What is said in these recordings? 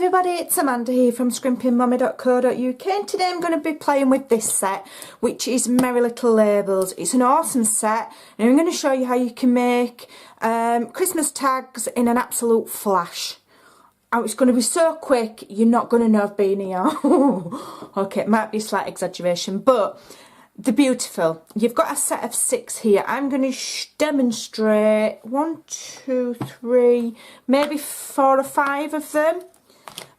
everybody, it's Amanda here from Scrimpingmommy.co.uk, and today I'm going to be playing with this set, which is Merry Little Labels. It's an awesome set, and I'm going to show you how you can make Christmas tags in an absolute flash. Oh, it's going to be so quick, you're not going to know I've been here. Okay, it might be a slight exaggeration, but they're beautiful. You've got a set of 6 here. I'm going to demonstrate 1, 2, 3, maybe 4 or 5 of them.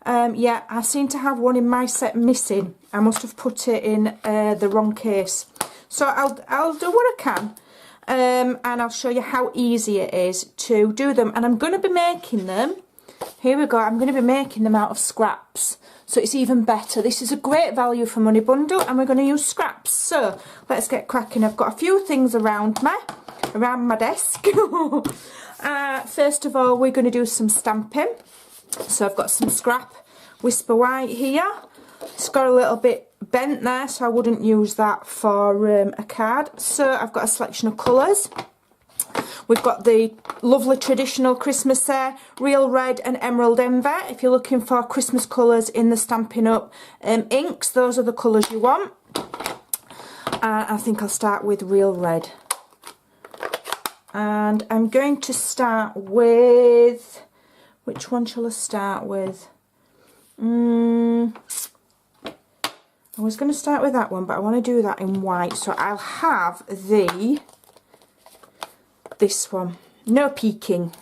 Yeah, I seem to have one in my set missing. I must have put it in the wrong case. So I'll do what I can, and I'll show you how easy it is to do them. And I'm going to be making them. Here we go. I'm going to be making them out of scraps. So it's even better. This is a great value for money bundle, and we're going to use scraps. So let's get cracking. I've got a few things around my desk. First of all, we're going to do some stamping. So I've got some scrap Whisper White here. It's got a little bit bent there, so I wouldn't use that for a card. So I've got a selection of colours. We've got the lovely traditional Christmas Real Red and Emerald Envy. If you're looking for Christmas colours in the Stampin' Up inks, those are the colours you want. I think I'll start with Real Red. And I'm going to start with... Which one shall I start with? I was going to start with that one, but I want to do that in white. So I'll have this one. No peeking.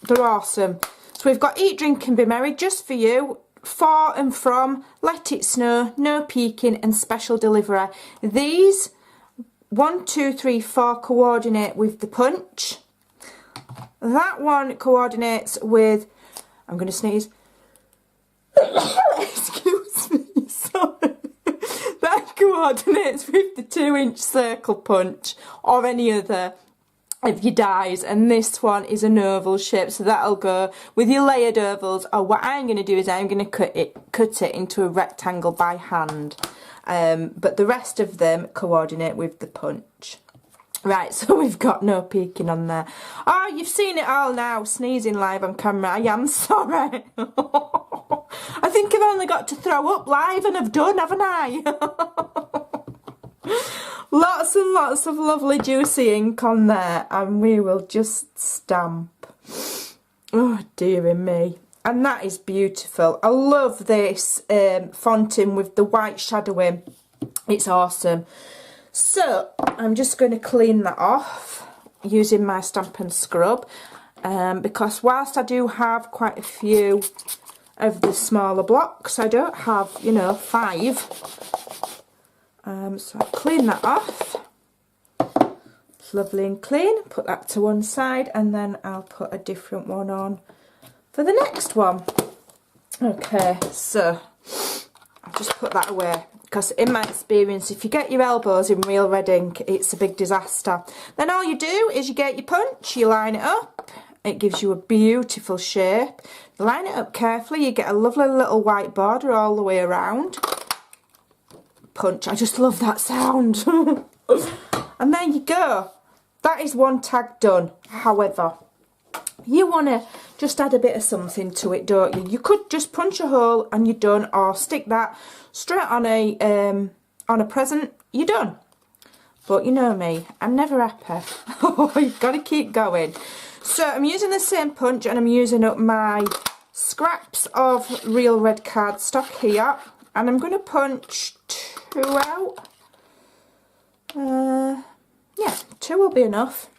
They're awesome. So we've got Eat, Drink and Be Merry, Just For You, For and From, Let It Snow, No Peeking and Special Delivery. These 1, 2, 3, 4 coordinate with the punch. That one coordinates with, I'm going to sneeze. Excuse me, sorry. That coordinates with the 2-inch circle punch or any other of your dies, and this one is an oval shape, so that'll go with your layered ovals. Or what I'm going to do is I'm going to cut it into a rectangle by hand, but the rest of them coordinate with the punch. Right, so we've got no peeking on there. Oh, you've seen it all now, sneezing live on camera. I am sorry. I think I've only got to throw up live and I've done, haven't I? Lots and lots of lovely juicy ink on there, and we will just stamp. Oh dearie me. And that is beautiful. I love this fonting with the white shadowing. It's awesome. So I'm just going to clean that off using my Stampin' Scrub, because whilst I do have quite a few of the smaller blocks, I don't have, you know, 5. So I'll clean that off. It's lovely and clean. Put that to one side, and then I'll put a different one on for the next one. Okay, so I'll just put that away, because in my experience, if you get your elbows in Real Red ink, it's a big disaster. Then all you do is you get your punch, you line it up, it gives you a beautiful shape. You line it up carefully, you get a lovely little white border all the way around. Punch, I just love that sound. And there you go. That is one tag done. However, you want to just add a bit of something to it, don't you? You could just punch a hole and you're done, or stick that straight on a present, you're done. But you know me, I'm never happy. You've got to keep going. So I'm using the same punch, and I'm using up my scraps of Real Red cardstock here, and I'm going to punch 2 out. Yeah, 2 will be enough.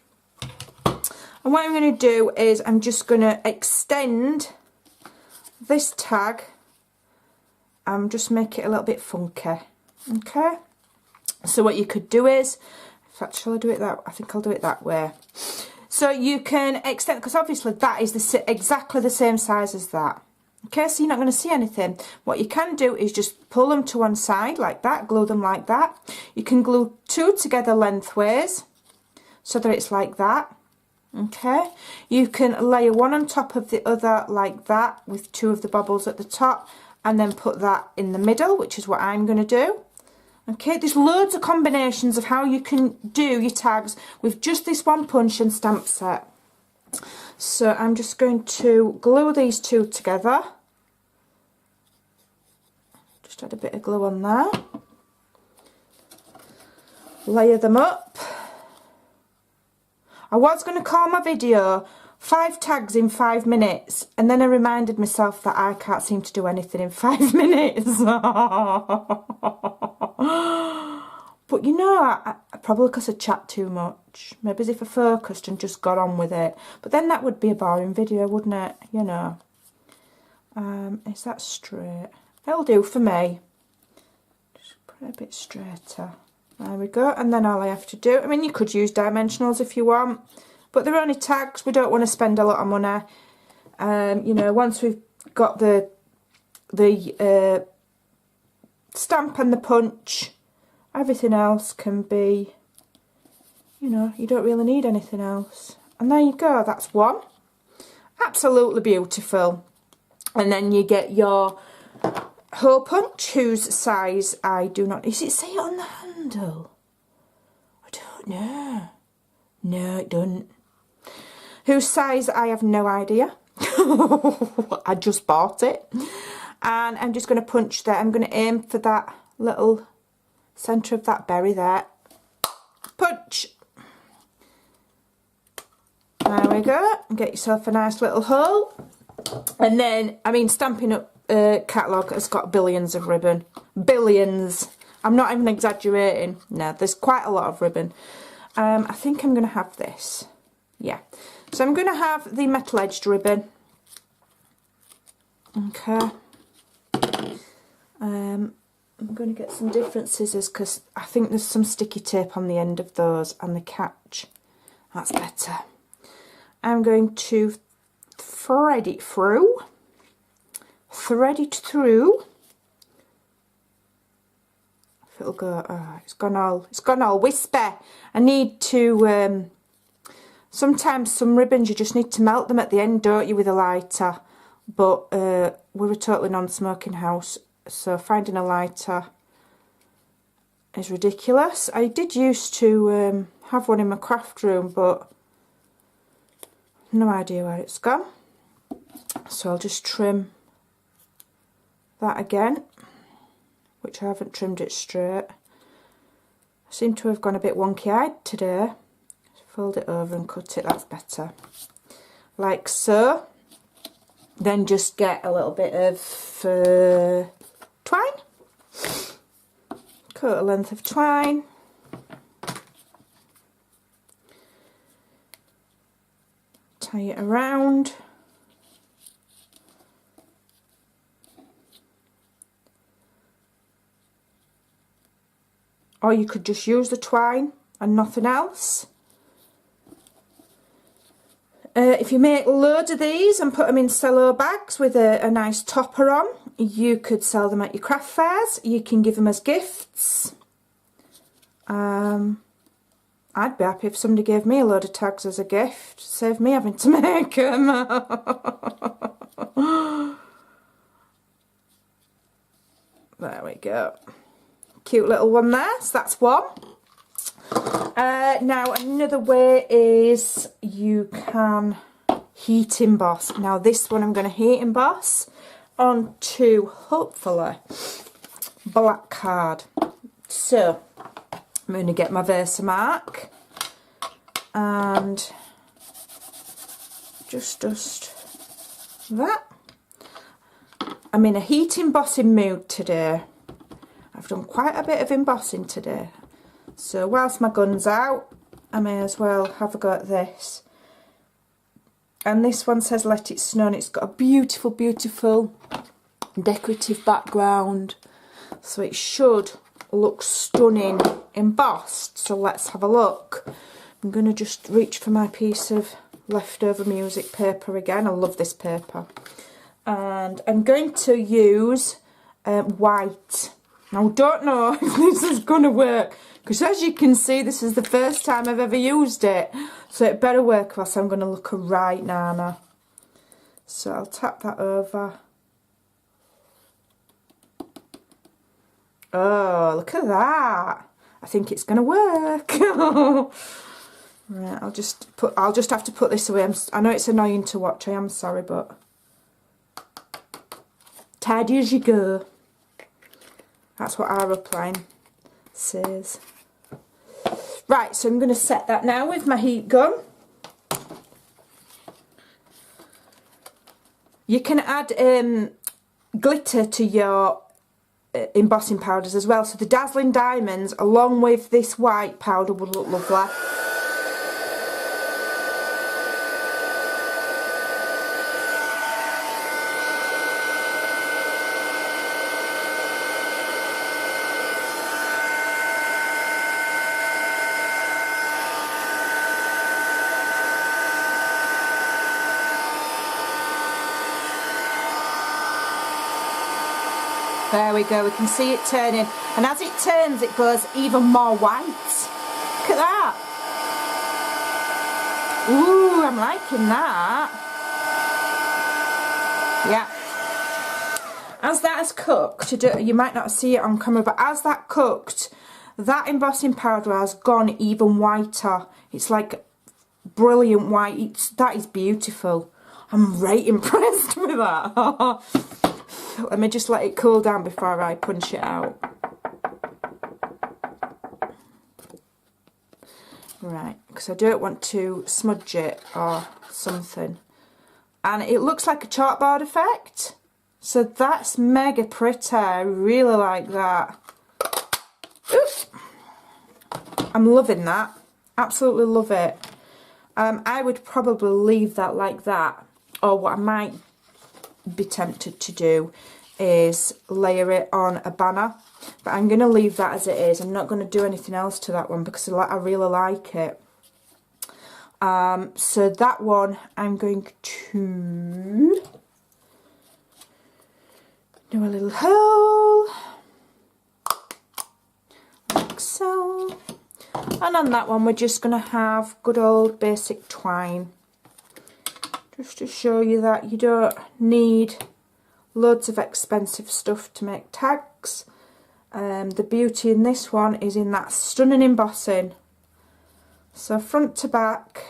And what I'm going to do is I'm just going to extend this tag and just make it a little bit funky. Okay? So what you could do is, in fact, shall I do it that way? I think I'll do it that way. So you can extend, because obviously that is exactly the same size as that. Okay, so you're not going to see anything. What you can do is just pull them to one side like that, glue them like that. You can glue 2 together lengthways so that it's like that. Okay, you can layer one on top of the other like that with 2 of the bobbles at the top, and then put that in the middle, which is what I'm going to do. Okay, there's loads of combinations of how you can do your tags with just this one punch and stamp set. So I'm just going to glue these 2 together Just add a bit of glue on there. Layer them up. I was going to call my video 5 tags in 5 minutes, and then I reminded myself that I can't seem to do anything in 5 minutes. But you know, I probably because I chat too much. Maybe as if I focused and just got on with it. But then that would be a boring video, wouldn't it? You know. Is that straight? It'll do for me. Just put it a bit straighter. There we go. And then all I have to do, I mean, you could use dimensionals if you want, but they're only tags. We don't want to spend a lot of money. You know, once we've got the stamp and the punch, everything else can be, you know, you don't really need anything else. And there you go, that's one. Absolutely beautiful. And then you get your hole punch, whose size I do not... Does it say it on the handle? I don't know. No, it doesn't. Whose size I have no idea. I just bought it. And I'm just going to punch there. I'm going to aim for that little centre of that berry there. Punch. There we go. Get yourself a nice little hole. And then, I mean, Stampin' Up! Catalogue has got billions of ribbon. Billions. I'm not even exaggerating. No, there's quite a lot of ribbon. I think I'm going to have this. Yeah. So I'm going to have the metal edged ribbon. Okay. I'm going to get some different scissors because I think there's some sticky tape on the end of those and the catch. That's better. I'm going to thread it through. Thread it through. If it'll go, oh, it's gone all wispy. I need to, sometimes some ribbons you just need to melt them at the end, don't you, with a lighter. But we're a totally non-smoking house, so finding a lighter is ridiculous. I did used to have one in my craft room, but no idea where it's gone. So I'll just trim that again, which I haven't trimmed it straight. I seem to have gone a bit wonky-eyed today. Fold it over and cut it, that's better. Like so. Then just get a little bit of twine. Cut a length of twine. Tie it around. Or you could just use the twine and nothing else. If you make loads of these and put them in cello bags with a nice topper on, you could sell them at your craft fairs. You can give them as gifts. I'd be happy if somebody gave me a load of tags as a gift. Save me having to make them. There we go. Cute little one there, so that's one. Now another way is you can heat emboss. Now this one I'm going to heat emboss onto hopefully black card. So I'm going to get my Versamark and just dust that. I'm in a heat embossing mood today. I've done quite a bit of embossing today. So whilst my gun's out, I may as well have a go at this. And this one says Let It Snow, and it's got a beautiful, beautiful decorative background. So it should look stunning embossed. So let's have a look. I'm going to just reach for my piece of leftover music paper again. I love this paper. And I'm going to use white. Now I don't know if this is going to work, because as you can see this is the first time I've ever used it, so it better work or else I'm going to look a right nana. So I'll tap that over. Oh, look at that. I think it's going to work. Right, I'll just have to put this away. I know it's annoying to watch, I am sorry, but tidy as you go. That's what our upline says. Right, so I'm going to set that now with my heat gun. You can add glitter to your embossing powders as well. So the Dazzling Diamonds along with this white powder would look lovely. There we go, we can see it turning, and as it turns it goes even more white. Look at that. Ooh, I'm liking that. Yeah. As that has cooked, you might not see it on camera, but as that cooked, that embossing powder has gone even whiter. It's like brilliant white. That is beautiful. I'm right impressed with that. Let me just let it cool down before I punch it out. Right, because I don't want to smudge it or something. And it looks like a chalkboard effect. So that's mega pretty. I really like that. Oops. I'm loving that. Absolutely love it. I would probably leave that like that. Or what I might be tempted to do is layer it on a banner, but I'm going to leave that as it is. I'm not going to do anything else to that one because I really like it. So that one I'm going to do a little hole like so, and on that one we're just going to have good old basic twine. Just to show you that you don't need loads of expensive stuff to make tags. The beauty in this one is in that stunning embossing. So front to back.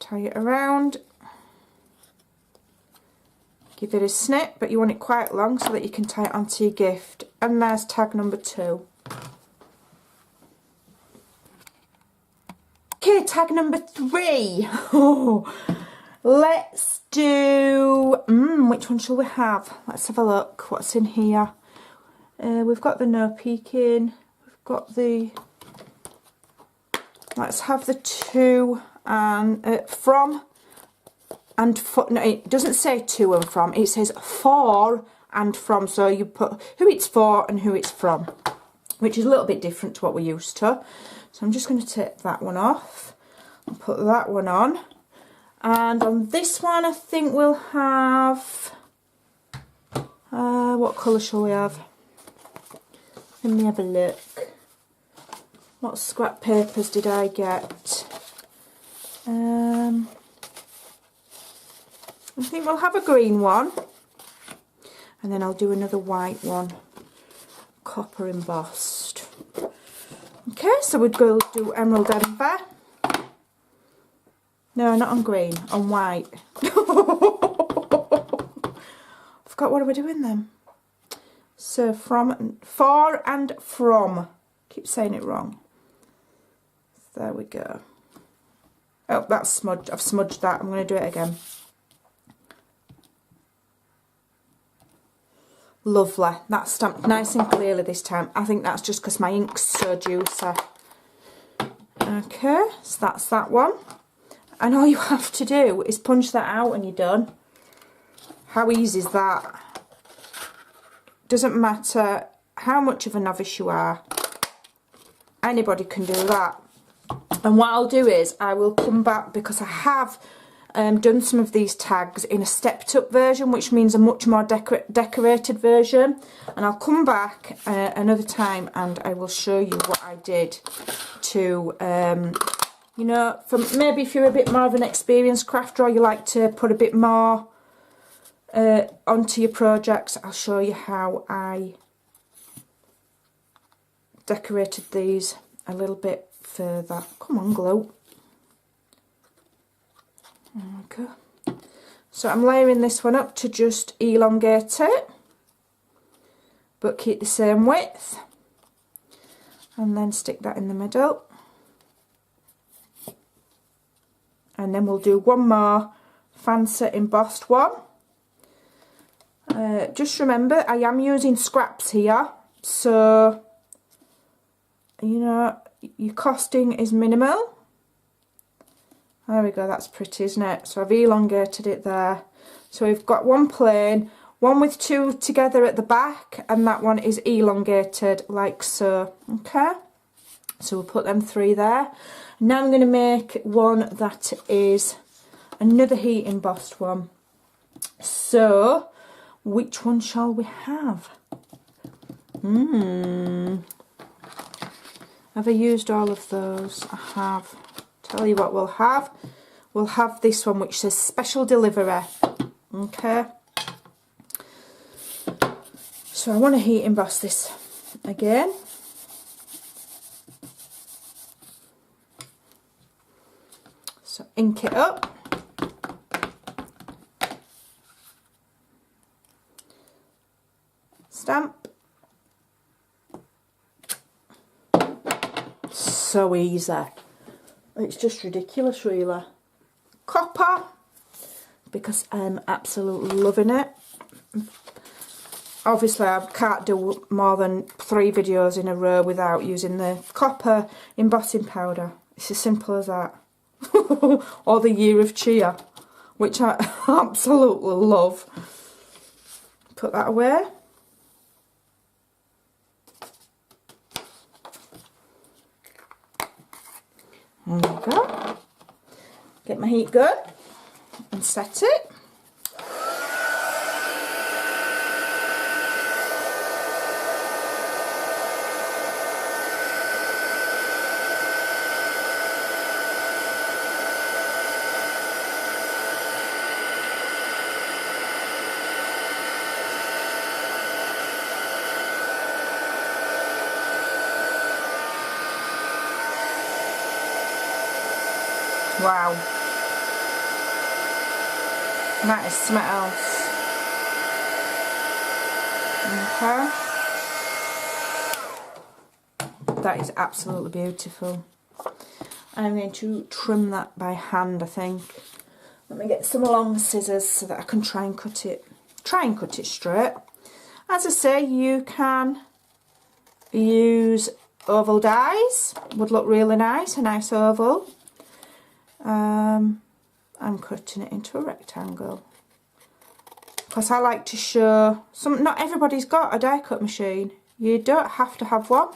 Tie it around. Give it a snip, but you want it quite long so that you can tie it onto your gift. And there's tag number 2. Okay, tag number 3. Oh, let's do, which one shall we have? Let's have a look. What's in here? We've got the no peeking. We've got the, let's have the 2 and from. And for, no, it doesn't say to and from, it says for and from, so you put who it's for and who it's from, which is a little bit different to what we're used to. So I'm just going to take that one off and put that one on, and on this one I think we'll have, what colour shall we have? Let me have a look. What scrap papers did I get? I think we'll have a green one, and then I'll do another white one, copper embossed. Okay, so we'd go do emerald amber. No, not on green, on white. Forgot what are we doing then? So from, for and from. Keep saying it wrong. There we go. Oh, that's smudged. I've smudged that. I'm going to do it again. Lovely. That's stamped nice and clearly this time. I think that's just because my ink's so juicy. Okay, so that's that one. And all you have to do is punch that out and you're done. How easy is that? Doesn't matter how much of a novice you are. Anybody can do that. And what I'll do is I will come back, because I have done some of these tags in a stepped up version, which means a much more decorated version, and I'll come back another time and I will show you what I did to you know, maybe if you're a bit more of an experienced crafter or you like to put a bit more onto your projects, I'll show you how I decorated these a little bit further. Come on, glue. Okay. So I'm layering this one up to just elongate it, but keep the same width, and then stick that in the middle. And then we'll do one more fancy embossed one. Just remember, I am using scraps here, so you know your costing is minimal. There we go, that's pretty, isn't it? So I've elongated it there. So we've got one plain, one with two together at the back, and that one is elongated like so. Okay, so we'll put them three there. Now I'm going to make one that is another heat embossed one. So which one shall we have? Have I used all of those? I have. Tell you what we'll have. We'll have this one which says special delivery. Okay. So I want to heat emboss this again. So ink it up. Stamp. So easy. It's just ridiculous, really. Copper, because I'm absolutely loving it. Obviously I can't do more than 3 videos in a row without using the copper embossing powder. It's as simple as that. Or the Year of Cheer, which I absolutely love. Put that away. There we go. Get my heat gun and set it. Wow, that is something else. Okay, that is absolutely beautiful. I'm going to trim that by hand, I think. Let me get some long scissors so that I can try and cut it straight. As I say, you can use oval dies, would look really nice, a nice oval. I'm cutting it into a rectangle because I like to show not everybody's got a die cut machine. You don't have to have one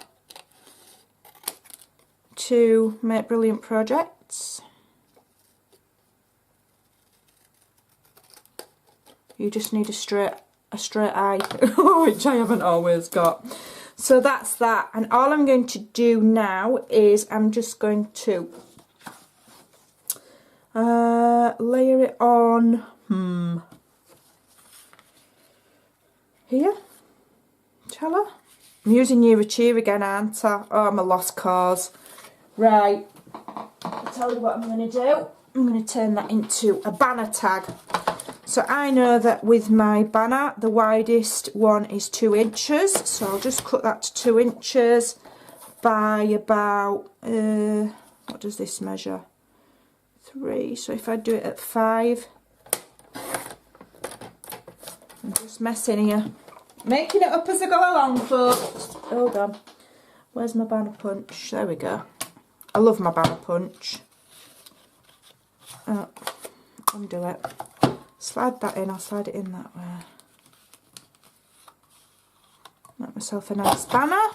to make brilliant projects. You just need a straight eye, which I haven't always got. So that's that, and all I'm going to do now is I'm just going to layer it on here. Shall I? I'm using Year of Cheer again, aren't I? Oh, I'm a lost cause. Right, I'll tell you what I'm going to do. I'm going to turn that into a banner tag. So I know that with my banner, the widest one is 2 inches. So I'll just cut that to 2 inches by about, what does this measure? 3. So if I do it at 5, I'm just messing here. Making it up as I go along, folks. Hold on. Where's my banner punch? There we go. I love my banner punch. Oh, undo it. Slide that in, I'll slide it in that way. Make myself a nice banner.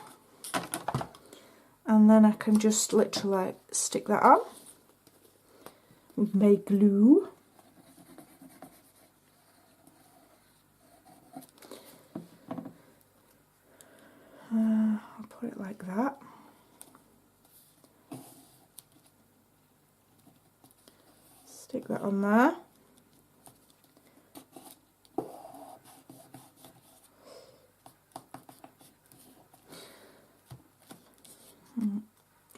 And then I can just literally stick that on with my glue. I'll put it like that. Stick that on there.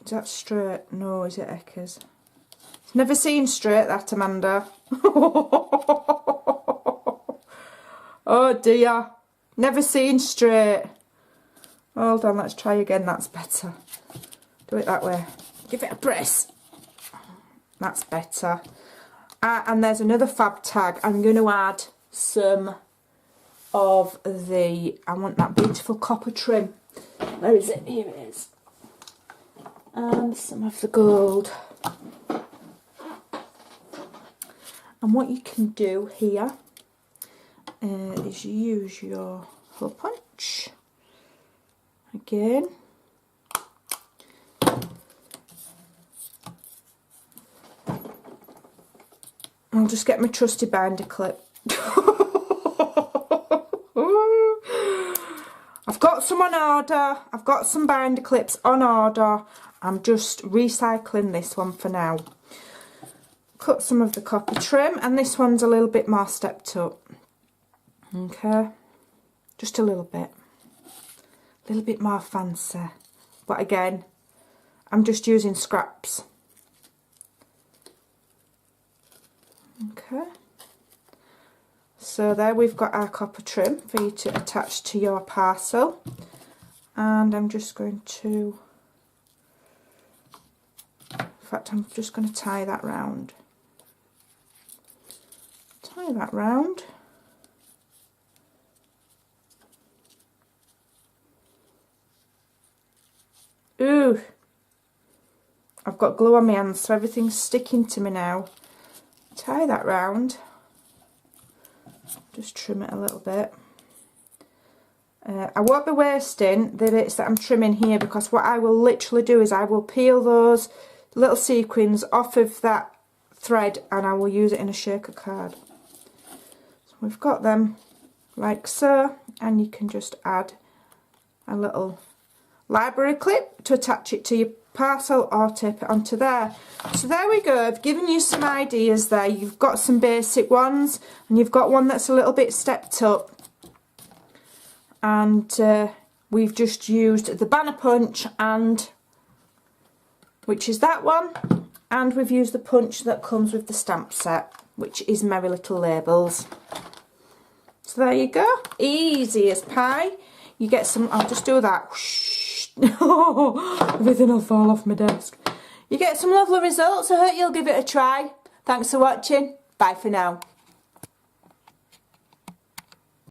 Is that straight? No, is it Eckers? It's Never seen straight that, Amanda. Oh dear. Never seen straight. Hold on, let's try again. That's better. Do it that way. Give it a press. That's better. And there's another fab tag. I'm going to add some of the, I want that beautiful copper trim. Where is it? Here it is. And some of the gold. And what you can do here is use your hole punch again. I'll just get my trusty binder clip. I've got some on order. I've got some binder clips on order. I'm just recycling this one for now. Cut some of the copper trim, and this one's a little bit more stepped up. Okay, just a little bit more fancy. But again, I'm just using scraps. Okay, so there we've got our copper trim for you to attach to your parcel, and I'm just going to, in fact I'm just going to tie that round. Tie that round. Ooh, I've got glue on my hands, so everything's sticking to me now. Tie that round. Just trim it a little bit. I won't be wasting the bits that I'm trimming here, because what I will literally do is I will peel those little sequins off of that thread and I will use it in a shaker card. So we've got them like so, and you can just add a little library clip to attach it to your parcel or tape it onto there. So there we go, I've given you some ideas there. You've got some basic ones and you've got one that's a little bit stepped up, and we've just used the banner punch, and which is that one, and we've used the punch that comes with the stamp set, which is Merry Little Labels. So there you go, easy as pie. You get some, I'll just do that. Everything will fall off my desk. You get some lovely results. I hope you'll give it a try. Thanks for watching. Bye for now.